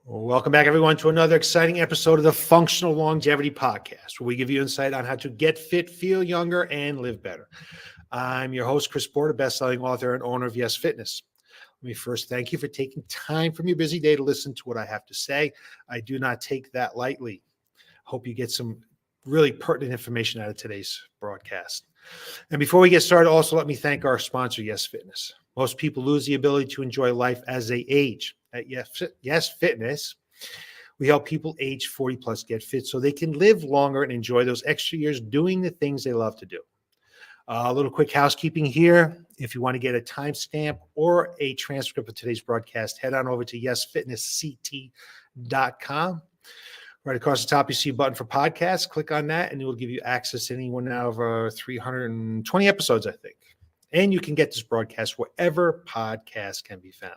Welcome back, everyone, to another exciting episode of the Functional Longevity Podcast, where we give you insight on how to get fit, feel younger, and live better. I'm your host, Chris Porter, best-selling author and owner of Y.E.S Fitness. Let me first thank you for taking time from your busy day to listen to what I have to say. I do not take that lightly. Hope you get some really pertinent information out of today's broadcast. And before we get started, also let me thank our sponsor, Y.E.S Fitness. Most people lose the ability to enjoy life as they age. At Y.E.S Fitness, we help people age 40 plus get fit so they can live longer and enjoy those extra years doing the things they love to do. A little quick housekeeping here. If you want to get a timestamp or a transcript of today's broadcast, head on over to yesfitnessct.com. Right across the top, you see a button for podcasts. Click on that, and it will give you access to any one of our 320 episodes, I think. And you can get this broadcast wherever podcasts can be found.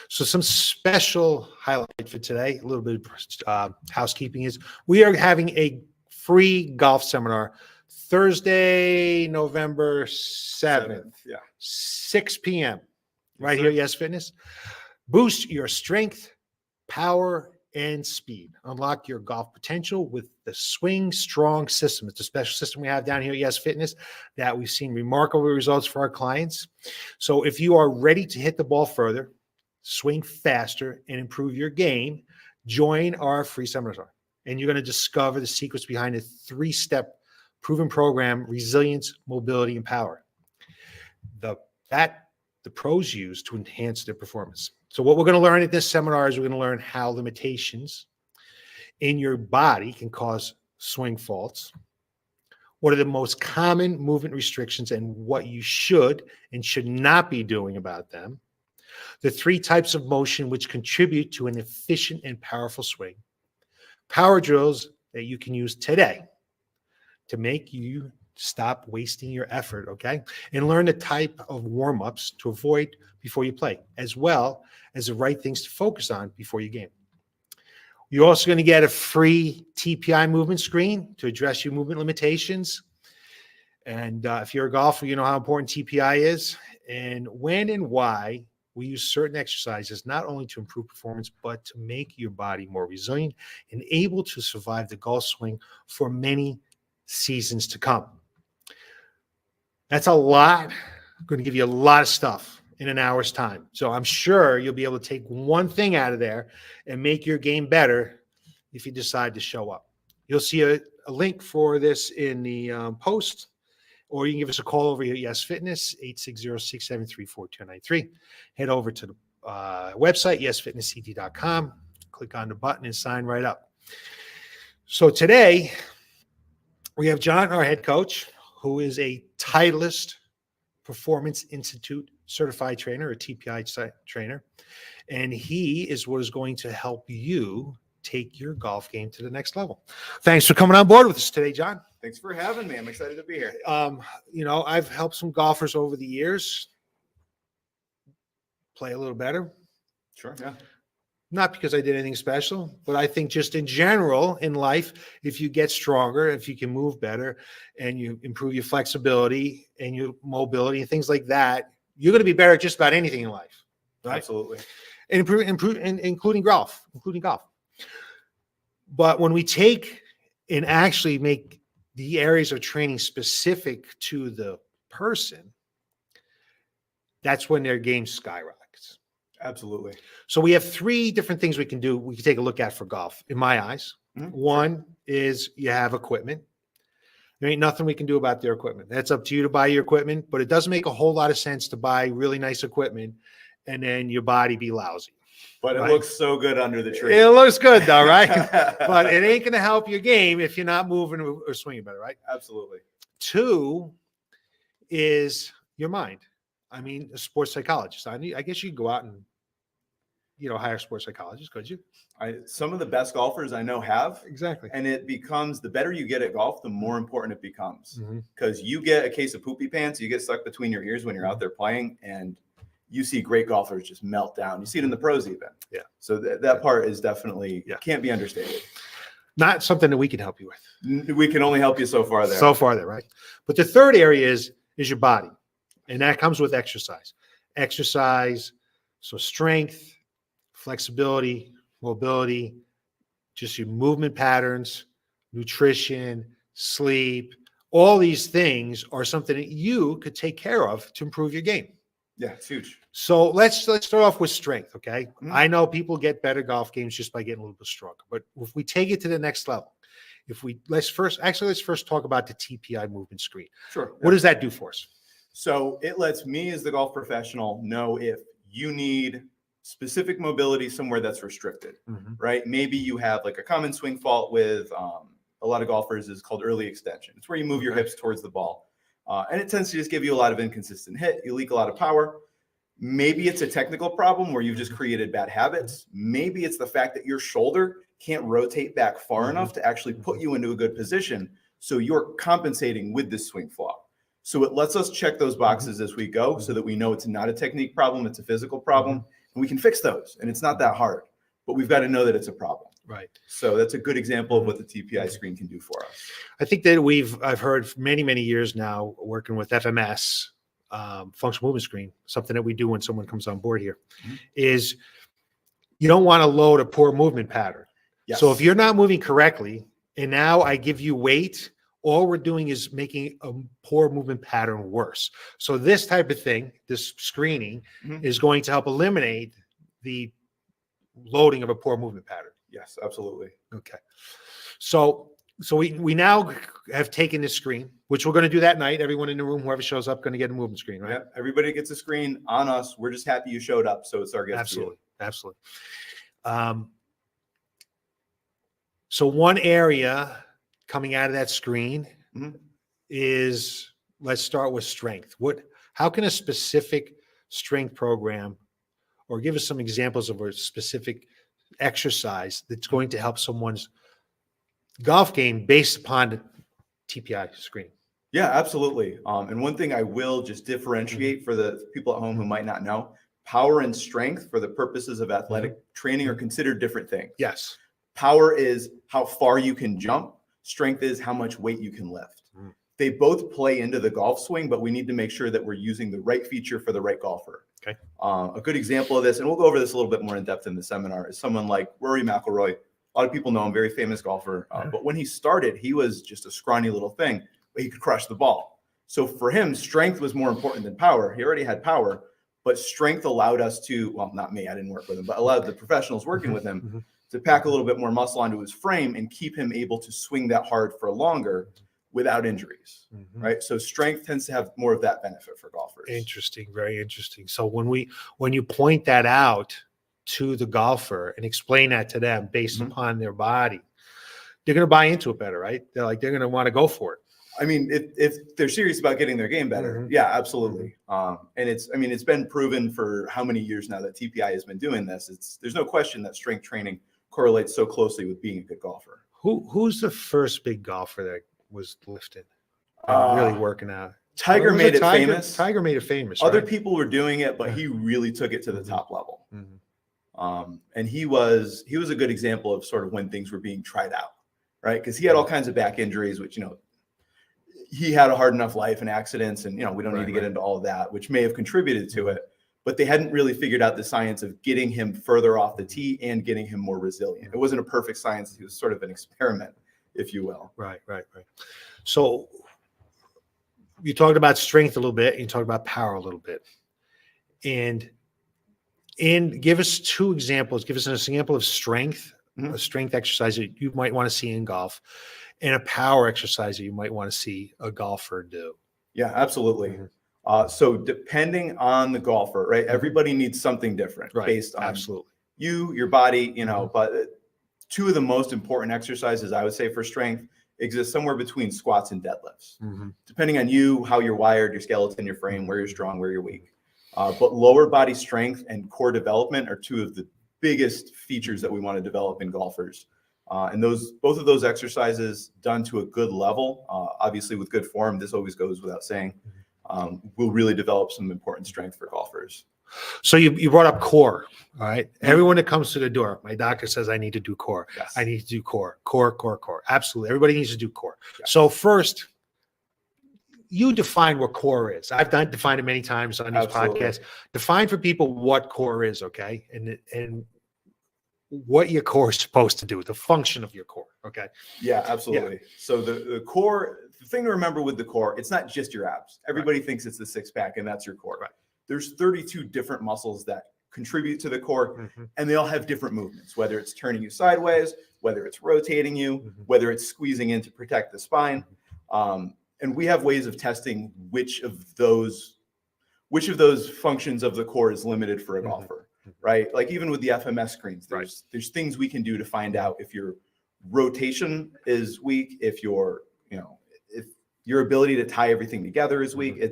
So some special highlight for today, a little bit of housekeeping is we are having a free golf seminar Thursday, November 7th, 6 p.m. right here at Y.E.S Fitness. Boost your strength, power, and speed. Unlock your golf potential with the Swing Strong system. It's a special system we have down here at Y.E.S Fitness that we've seen remarkable results for our clients. So if you are ready to hit the ball further, swing faster, and improve your game, join our free seminar. And you're going to discover the secrets behind a 3-step proven program: resilience, mobility, and power. That the pros use to enhance their performance. So what we're going to learn at this seminar is we're going to learn how limitations in your body can cause swing faults. What are the most common movement restrictions and what you should and should not be doing about them? The 3 types of motion which contribute to an efficient and powerful swing. Power drills that you can use today to make you stop wasting your effort, okay? And learn the type of warm-ups to avoid before you play, as well as the right things to focus on before you game. You're also going to get a free TPI movement screen to address your movement limitations. And if you're a golfer, you know how important TPI is and when and why we use certain exercises not only to improve performance, but to make your body more resilient and able to survive the golf swing for many seasons to come. That's a lot. I'm going to give you a lot of stuff in an hour's time. So I'm sure you'll be able to take one thing out of there and make your game better if you decide to show up. You'll see a link for this in the post, or you can give us a call over here at Y.E.S Fitness, 860-673-4293. Head over to the website, yesfitnessct.com. Click on the button and sign right up. So today, we have John, our head coach, who is a Titleist Performance Institute certified trainer, a TPI trainer. And he is what is going to help you take your golf game to the next level. Thanks for coming on board with us today, John. Thanks for having me. I'm excited to be here. I've helped some golfers over the years play a little better. Sure. Yeah. Not because I did anything special, but I think just in general in life, if you get stronger, if you can move better and you improve your flexibility and your mobility and things like that, you're going to be better at just about anything in life. Right? Absolutely. And including golf. But when we take and actually make the areas of training specific to the person, that's when their game skyrockets. Absolutely. So we have 3 different things we can do. We can take a look at for golf, in my eyes. Mm-hmm. One is you have equipment. There ain't nothing we can do about their equipment. That's up to you to buy your equipment, but it doesn't make a whole lot of sense to buy really nice equipment and then your body be lousy. But right? It looks so good under the tree. It looks good though, right? But it ain't going to help your game if you're not moving or swinging better, right? Absolutely. 2 is your mind. I mean, a sports psychologist. I guess you could go out and, hire a sports psychologist, could you? Some of the best golfers I know have. Exactly. And it becomes, the better you get at golf, the more important it becomes. Because you get a case of poopy pants, you get stuck between your ears when you're out there playing, and you see great golfers just melt down. You see it in the pros even. Yeah. So that part is definitely can't be understated. Not something that we can help you with. We can only help you so far there. So far there, right? But the third area is your body. And that comes with exercise. Exercise, so strength, flexibility, mobility, just your movement patterns, nutrition, sleep, all these things are something that you could take care of to improve your game. Yeah, it's huge. So let's start off with strength, okay? Mhm. I know people get better golf games just by getting a little bit stronger, but if we take it to the next level, let's first talk about the TPI movement screen. Sure. What does that do for us? So it lets me as the golf professional know if you need specific mobility somewhere that's restricted, right? Maybe you have like a common swing fault with a lot of golfers is called early extension. It's where you move your hips towards the ball. And it tends to just give you a lot of inconsistent hit. You leak a lot of power. Maybe it's a technical problem where you've just created bad habits. Maybe it's the fact that your shoulder can't rotate back far enough to actually put you into a good position. So you're compensating with this swing flaw. So it lets us check those boxes as we go so that we know it's not a technique problem, it's a physical problem, and we can fix those. And it's not that hard, but we've got to know that it's a problem. Right. So that's a good example of what the TPI screen can do for us. I think that I've heard for many, many years now working with FMS, functional movement screen, something that we do when someone comes on board here, is you don't want to load a poor movement pattern. Yes. So if you're not moving correctly, and now I give you weight, all we're doing is making a poor movement pattern worse. So this type of thing, this screening, is going to help eliminate the loading of a poor movement pattern. Yes, absolutely. Okay. So we now have taken this screen, which we're going to do that night. Everyone in the room, whoever shows up, going to get a movement screen, right? Yeah, everybody gets a screen on us. We're just happy you showed up. So it's our gift. Absolutely. Absolutely. So one area coming out of that screen is, let's start with strength. How can a specific strength program, or give us some examples of a specific exercise that's going to help someone's golf game based upon the TPI screen? Yeah, absolutely. And one thing I will just differentiate for the people at home who might not know, power and strength for the purposes of athletic training are considered different things. Yes. Power is how far you can jump. Strength is how much weight you can lift. They both play into the golf swing, but we need to make sure that we're using the right feature for the right golfer. Okay. A good example of this, and we'll go over this a little bit more in depth in the seminar, is someone like Rory McIlroy. A lot of people know him, very famous golfer. But when he started, he was just a scrawny little thing, but he could crush the ball. So for him, strength was more important than power. He already had power, but strength allowed us to, well, not me, I didn't work with him, but allowed the professionals working with him to pack a little bit more muscle onto his frame and keep him able to swing that hard for longer without injuries, right? So strength tends to have more of that benefit for golfers. Interesting, very interesting. So when you point that out to the golfer and explain that to them based upon their body, they're going to buy into it better, right? They're going to want to go for it. I mean, if they're serious about getting their game better, yeah, absolutely. And it's been proven for how many years now that TPI has been doing this. There's no question that strength training correlates so closely with being a good golfer. Who's the first big golfer that was lifted and really working out? Tiger made it famous. Tiger made it famous. Other right? people were doing it, but he really took it to the top level. And he was a good example of sort of when things were being tried out, right? Because he had all kinds of back injuries, which, he had a hard enough life and accidents, and, we don't need to get into all of that, which may have contributed to it. But they hadn't really figured out the science of getting him further off the tee and getting him more resilient. It wasn't a perfect science. It was sort of an experiment, if you will. Right. So you talked about strength a little bit, and you talked about power a little bit. And give us two examples. Give us an example of strength, a strength exercise that you might want to see in golf, and a power exercise that you might want to see a golfer do. Yeah, absolutely. So depending on the golfer, right? Everybody needs something different based on your body, but two of the most important exercises I would say for strength exist somewhere between squats and deadlifts, depending on you, how you're wired, your skeleton, your frame, where you're strong, where you're weak. But lower body strength and core development are two of the biggest features that we want to develop in golfers. And both of those exercises done to a good level, obviously with good form, this always goes without saying, will really develop some important strength for golfers. So you brought up core. All right. Everyone that comes to the door, my doctor says I need to do core. Yes. I need to do core. Absolutely. Everybody needs to do core. Yes. So first, you define what core is. I've defined it many times on these Absolutely. podcasts. Define for people what core is, okay? And what your core is supposed to do, the function of your core, okay? Yeah, absolutely. So the core, the thing to remember with the core, it's not just your abs. Everybody thinks it's the six pack and that's your core. Right. There's 32 different muscles that contribute to the core, and they all have different movements, whether it's turning you sideways, whether it's rotating you, whether it's squeezing in to protect the spine. And we have ways of testing which of those functions of the core is limited for a golfer, right? Like even with the FMS screens, there's things we can do to find out if your rotation is weak, if your ability to tie everything together is weak.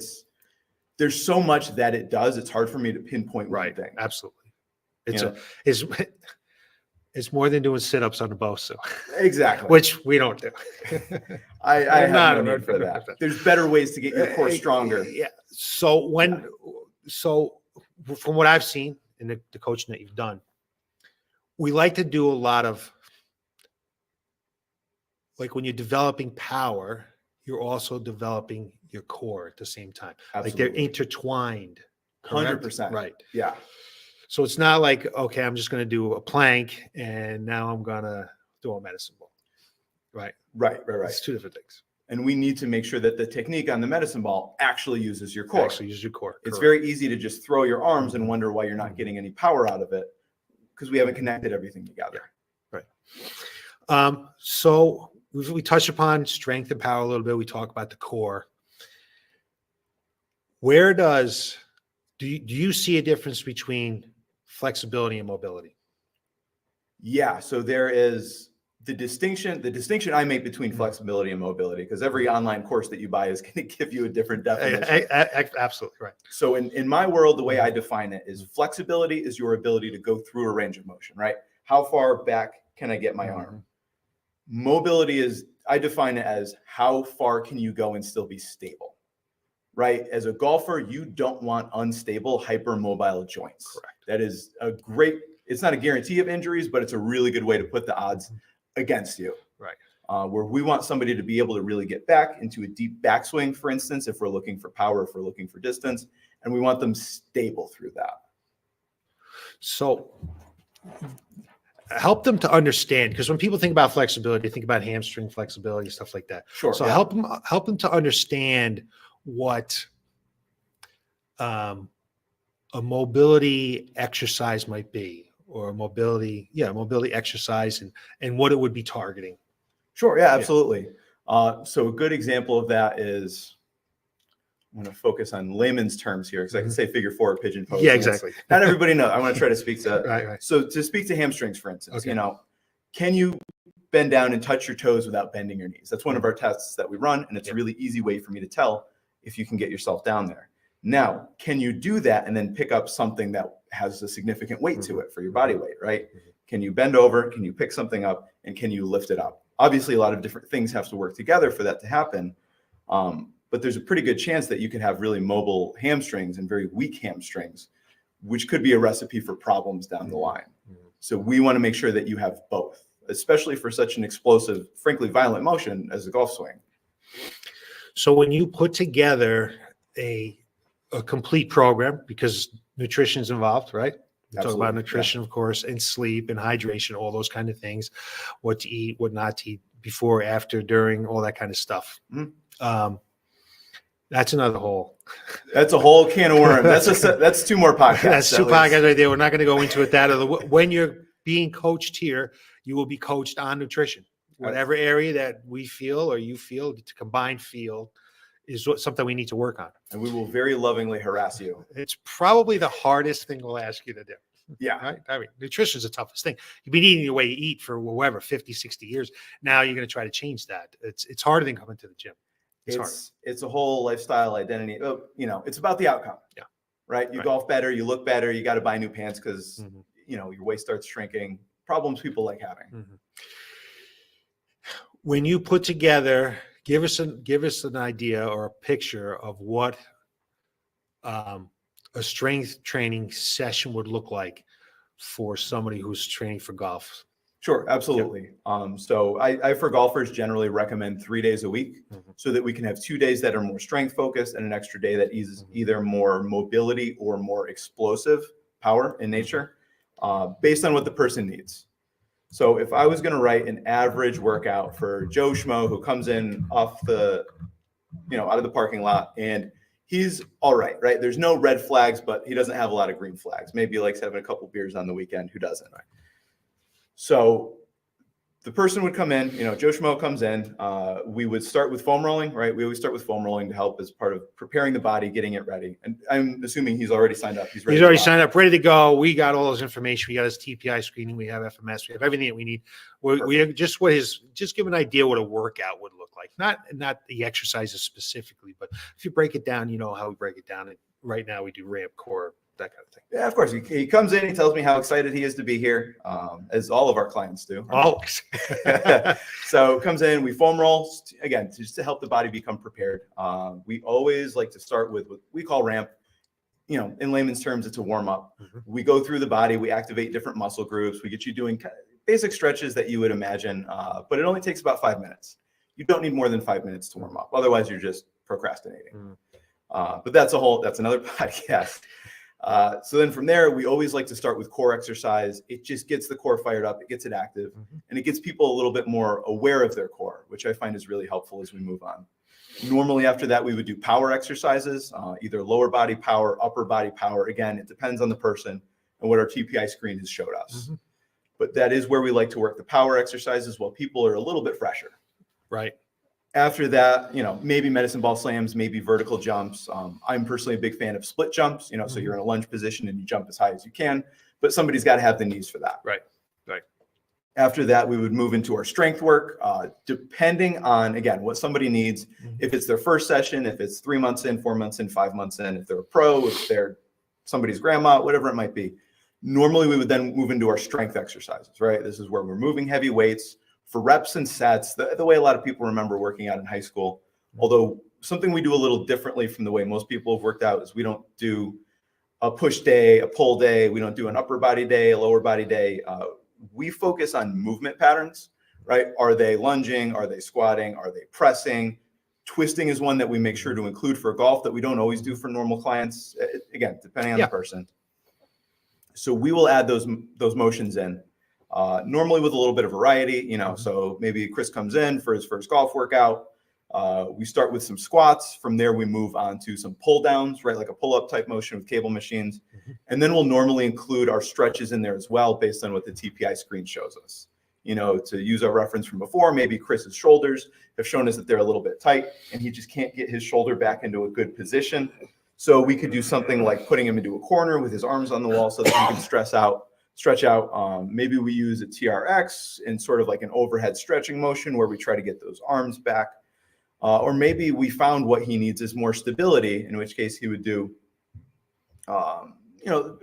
There's so much that it does. It's hard for me to pinpoint one thing. Absolutely. It's more than doing sit-ups on the Bosu. Exactly. Which we don't do. I have no need for that. There's better ways to get your core stronger. Yeah. So from what I've seen in the coaching that you've done, we like to do a lot of, like when you're developing power, you're also developing your core at the same time. Absolutely. Like they're intertwined. 100%. Right. Yeah. So it's not like, okay, I'm just going to do a plank and now I'm going to do a medicine ball. Right. It's two different things. And we need to make sure that the technique on the medicine ball actually uses your core. It's Correct. very easy to just throw your arms and wonder why you're not getting any power out of it because we haven't connected everything together. Right. So we touched upon strength and power a little bit. We talk about the core. Where do you see a difference between flexibility and mobility? Yeah. So there is the distinction I make between flexibility and mobility, because every online course that you buy is going to give you a different definition. Absolutely right. So in my world, the way I define it is flexibility is your ability to go through a range of motion, right? How far back can I get my arm? Mobility is, I define it as how far can you go and still be stable, right? As a golfer, you don't want unstable, hypermobile joints. Correct. That is it's not a guarantee of injuries, but it's a really good way to put the odds against you. Right. Where we want somebody to be able to really get back into a deep backswing, for instance, if we're looking for power, if we're looking for distance, and we want them stable through that. So help them to understand, because when people think about flexibility, they think about hamstring flexibility, stuff like that. Sure. So help them to understand what a mobility exercise might be, or a mobility exercise, and what it would be targeting. Sure. Yeah, absolutely. So a good example of that is, I'm going to focus on layman's terms here because I can say figure four or pigeon pose. Yeah, exactly. Not everybody knows. I want to try to speak to Right. So to speak to hamstrings, for instance, can you bend down and touch your toes without bending your knees? That's one of our tests that we run, and it's a really easy way for me to tell if you can get yourself down there. Now, can you do that and then pick up something that has a significant weight to it for your body weight, right? Can you bend over? Can you pick something up? And can you lift it up? Obviously, a lot of different things have to work together for that to happen. But there's a pretty good chance that you could have really mobile hamstrings and very weak hamstrings, which could be a recipe for problems down the line. So we want to make sure that you have both, especially for such an explosive, frankly, violent motion as a golf swing. So when you put together a complete program, because nutrition is involved, right? We talk about nutrition, of course, and sleep and hydration, all those kind of things, what to eat, what not to eat, before, after, during, all that kind of stuff. That's another whole. That's a whole can of worms. That's two more podcasts. That's two podcasts right there. We're not going to go into it. When you're being coached here, you will be coached on nutrition. Whatever area that we feel or you feel, to combine field, is something we need to work on. And we will very lovingly harass you. It's probably the hardest thing we'll ask you to do. Yeah. Right. I mean, nutrition is the toughest thing. You've been eating the way you eat for 50, 60 years. Now you're going to try to change that. It's harder than coming to the gym. It's a whole lifestyle identity. It's about the outcome. Yeah. Right. You golf better, you look better, you got to buy new pants because, your waist starts shrinking. Problems people like having. When you put together, give us an idea or a picture of what a strength training session would look like for somebody who's training for golf. Sure, absolutely. So I, for golfers, generally recommend 3 days a week so that we can have 2 days that are more strength focused and an extra day that is either more mobility or more explosive power in nature, based on what the person needs. So if I was going to write an average workout for Joe Schmo who comes in off the, out of the parking lot and he's all right, right? There's no red flags, but he doesn't have a lot of green flags. Maybe he likes having a couple beers on the weekend. Who doesn't? Right? So the person would come in, Joe Schmo comes in. We would start with foam rolling, right? We always start with foam rolling to help as part of preparing the body, getting it ready. And I'm assuming he's already signed up. He's ready. He's already signed up, ready to go. We got all his information. We got his TPI screening. We have FMS. We have everything that we need. We have just give an idea what a workout would look like. Not the exercises specifically, but if you break it down, you know how we break it down. And right now we do ramp, core, that kind of thing. Yeah, of course. He comes in, he tells me how excited he is to be here, as all of our clients do. Always. So comes in, we foam roll, again, just to help the body become prepared. We always like to start with what we call ramp. In layman's terms, it's a warm up. We go through the body, we activate different muscle groups, we get you doing basic stretches that you would imagine, but it only takes about 5 minutes. You don't need more than 5 minutes to warm up. Otherwise, you're just procrastinating. But that's another podcast. So then from there, we always like to start with core exercise. It just gets the core fired up, it gets it active, and it gets people a little bit more aware of their core, which I find is really helpful as we move on. Normally after that, we would do power exercises, either lower body power, upper body power. Again, it depends on the person and what our TPI screen has showed us. But that is where we like to work the power exercises while people are a little bit fresher. Right. After that, maybe medicine ball slams, maybe vertical jumps. I'm personally a big fan of split jumps, so you're in a lunge position and you jump as high as you can, but somebody's got to have the knees for that. Right. After that, we would move into our strength work, depending on, again, what somebody needs. If it's their first session, if it's 3 months in, 4 months in, 5 months in, if they're a pro, if they're somebody's grandma, whatever it might be. Normally, we would then move into our strength exercises, right? This is where we're moving heavy weights for reps and sets, the way a lot of people remember working out in high school. Although something we do a little differently from the way most people have worked out is we don't do a push day, a pull day. We don't do an upper body day, a lower body day. We focus on movement patterns, right? Are they lunging? Are they squatting? Are they pressing? Twisting is one that we make sure to include for golf that we don't always do for normal clients. Again, depending on the person. So we will add those motions in. Normally with a little bit of variety, so maybe Chris comes in for his first golf workout. We start with some squats. From there, we move on to some pull downs, right? Like a pull up type motion with cable machines. And then we'll normally include our stretches in there as well, based on what the TPI screen shows us. To use our reference from before, maybe Chris's shoulders have shown us that they're a little bit tight and he just can't get his shoulder back into a good position. So we could do something like putting him into a corner with his arms on the wall so that he can stretch out. Maybe we use a TRX in sort of like an overhead stretching motion where we try to get those arms back. Or maybe we found what he needs is more stability, in which case he would do,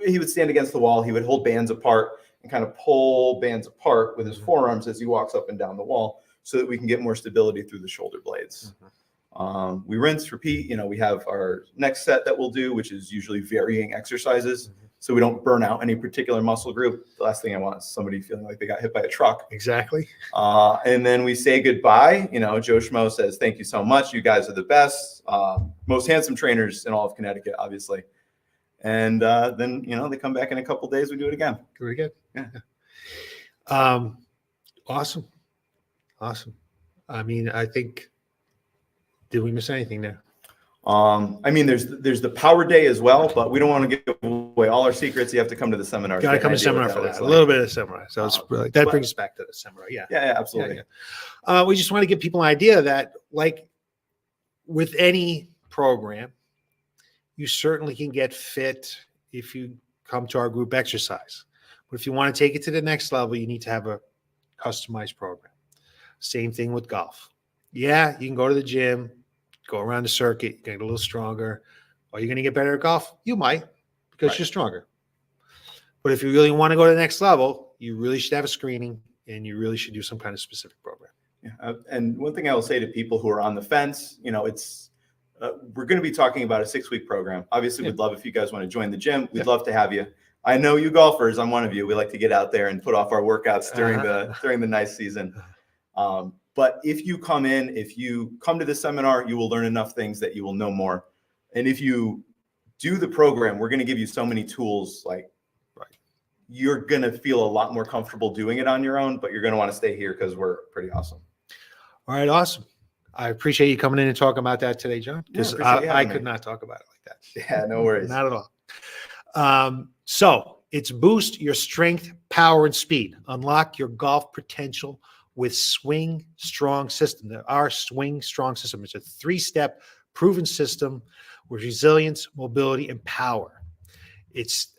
he would stand against the wall. He would hold bands apart and kind of pull bands apart with his forearms as he walks up and down the wall so that we can get more stability through the shoulder blades. We rinse, repeat. We have our next set that we'll do, which is usually varying exercises. So we don't burn out any particular muscle group. The last thing I want is somebody feeling like they got hit by a truck. Exactly. And then we say goodbye. Joe Schmo says, thank you so much. You guys are the best. Most handsome trainers in all of Connecticut, obviously. And then, they come back in a couple of days. We do it again. Very good. Yeah. Awesome. I mean, I think, did we miss anything there? There's the power day as well, but we don't want to give away all our secrets. You have to come to the seminar. Got to come to seminar for that. A little bit of seminar. So it's really, that brings us back to the seminar. Yeah, absolutely. Yeah. We just want to give people an idea that, like with any program, you certainly can get fit if you come to our group exercise. But if you want to take it to the next level, you need to have a customized program. Same thing with golf. Yeah, you can go to the gym, go around the circuit, get a little stronger. Are you going to get better at golf? You might, because you're stronger. But if you really want to go to the next level, you really should have a screening and you really should do some kind of specific program. Yeah. And one thing I will say to people who are on the fence, it's We're going to be talking about a 6-week program. Obviously, Yeah. we'd love if you guys want to join the gym. We'd Yeah. love to have you. I know you golfers. I'm one of you. We like to get out there and put off our workouts during the nice season. But if you come to this seminar, you will learn enough things that you will know more. And if you do the program, we're going to give you so many tools. Like, you're going to feel a lot more comfortable doing it on your own, but you're going to want to stay here because we're pretty awesome. All right. Awesome. I appreciate you coming in and talking about that today, John, because I could not talk about it like that. Yeah, no worries. Not at all. So it's boost your strength, power, and speed. Unlock your golf potential with Swing Strong System. Our Swing Strong System is a 3-step proven system with resilience, mobility, and power. It's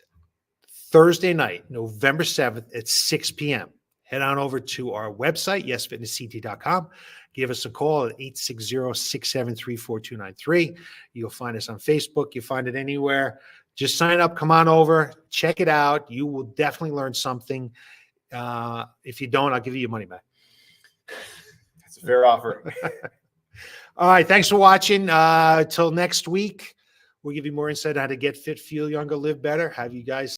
Thursday night, November 7th at 6 p.m. Head on over to our website, yesfitnessct.com. Give us a call at 860-673-4293. You'll find us on Facebook. You'll find it anywhere. Just sign up. Come on over. Check it out. You will definitely learn something. If you don't, I'll give you your money back. That's a fair offer. All right. Thanks for watching. Till next week, we'll give you more insight on how to get fit, feel younger, live better. Have you guys